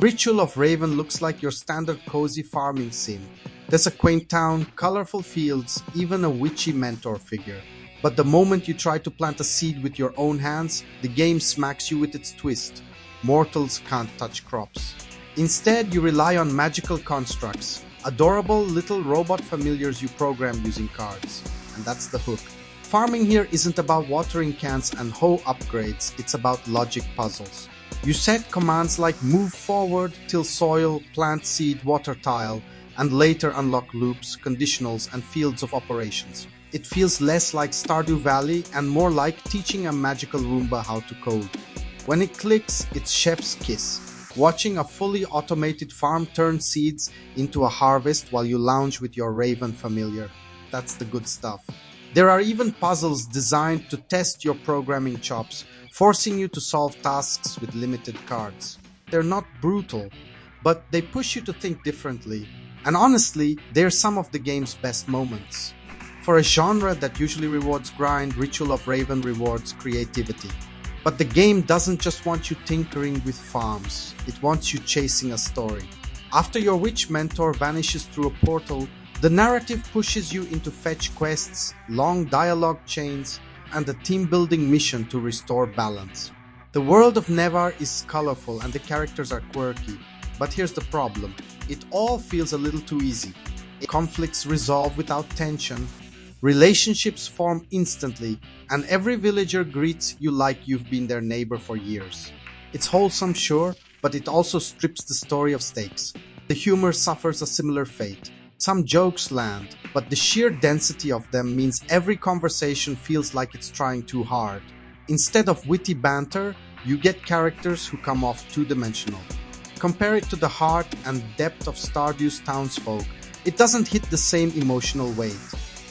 Ritual of Raven looks like your standard cozy farming sim. There's a quaint town, colorful fields, even a witchy mentor figure. But the moment you try to plant a seed with your own hands, the game smacks you with its twist. Mortals can't touch crops. Instead, you rely on magical constructs, adorable little robot familiars you program using cards. And that's the hook. Farming here isn't about watering cans and hoe upgrades, it's about logic puzzles. You set commands like move forward, till soil, plant seed, water tile, and later unlock loops, conditionals, and fields of operations. It feels less like Stardew Valley and more like teaching a magical Roomba how to code. When it clicks, it's chef's kiss. Watching a fully automated farm turn seeds into a harvest while you lounge with your raven familiar. That's the good stuff. There are even puzzles designed to test your programming chops, forcing you to solve tasks with limited cards. They're not brutal, but they push you to think differently. And honestly, they're some of the game's best moments. For a genre that usually rewards grind, Ritual of Raven rewards creativity. But the game doesn't just want you tinkering with farms, it wants you chasing a story. After your witch mentor vanishes through a portal, the narrative pushes you into fetch quests, long dialogue chains, and a team-building mission to restore balance. The world of Nevar is colorful and the characters are quirky, but here's the problem. It all feels a little too easy. Conflicts resolve without tension, relationships form instantly, and every villager greets you like you've been their neighbor for years. It's wholesome, sure, but it also strips the story of stakes. The humor suffers a similar fate. Some jokes land, but the sheer density of them means every conversation feels like it's trying too hard. Instead of witty banter, you get characters who come off two-dimensional. Compare it to the heart and depth of Stardew's townsfolk. It doesn't hit the same emotional weight.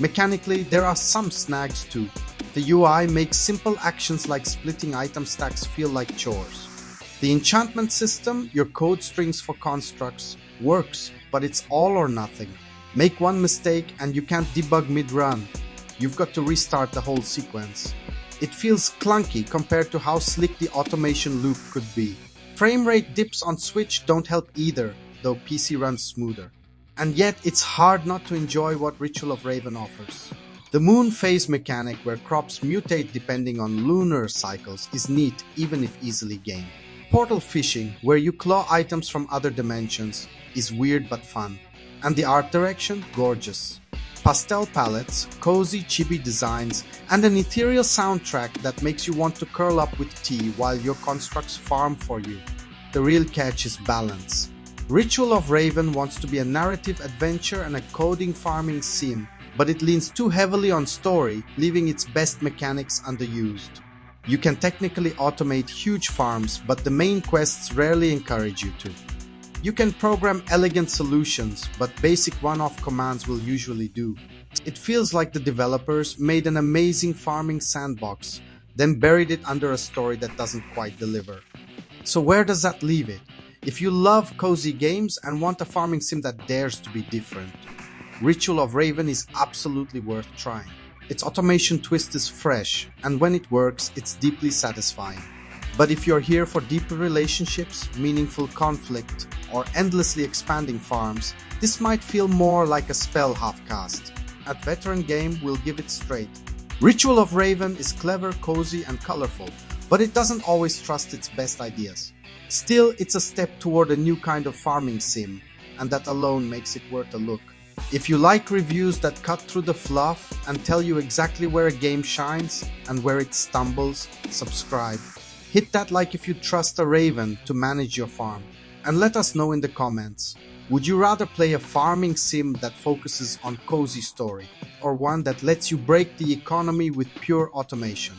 Mechanically, there are some snags too. The UI makes simple actions like splitting item stacks feel like chores. The enchantment system, your code strings for constructs, works, but it's all or nothing. Make one mistake and you can't debug mid-run. You've got to restart the whole sequence. It feels clunky compared to how slick the automation loop could be. Frame rate dips on Switch don't help either, though PC runs smoother. And yet, it's hard not to enjoy what Ritual of Raven offers. The moon phase mechanic, where crops mutate depending on lunar cycles, is neat even if easily gamed. Portal fishing, where you claw items from other dimensions, is weird but fun. And the art direction, gorgeous. Pastel palettes, cozy chibi designs, and an ethereal soundtrack that makes you want to curl up with tea while your constructs farm for you. The real catch is balance. Ritual of Raven wants to be a narrative adventure and a coding farming sim, but it leans too heavily on story, leaving its best mechanics underused. You can technically automate huge farms, but the main quests rarely encourage you to. You can program elegant solutions, but basic one-off commands will usually do. It feels like the developers made an amazing farming sandbox, then buried it under a story that doesn't quite deliver. So where does that leave it? If you love cozy games and want a farming sim that dares to be different, Ritual of Raven is absolutely worth trying. Its automation twist is fresh, and when it works, it's deeply satisfying. But if you're here for deeper relationships, meaningful conflict, or endlessly expanding farms, this might feel more like a spell half-cast. At Veteran Game, we'll give it straight. Ritual of Raven is clever, cozy, and colorful, but it doesn't always trust its best ideas. Still, it's a step toward a new kind of farming sim, and that alone makes it worth a look. If you like reviews that cut through the fluff and tell you exactly where a game shines and where it stumbles, subscribe. Hit that like if you trust a raven to manage your farm. And let us know in the comments, would you rather play a farming sim that focuses on cozy story, or one that lets you break the economy with pure automation?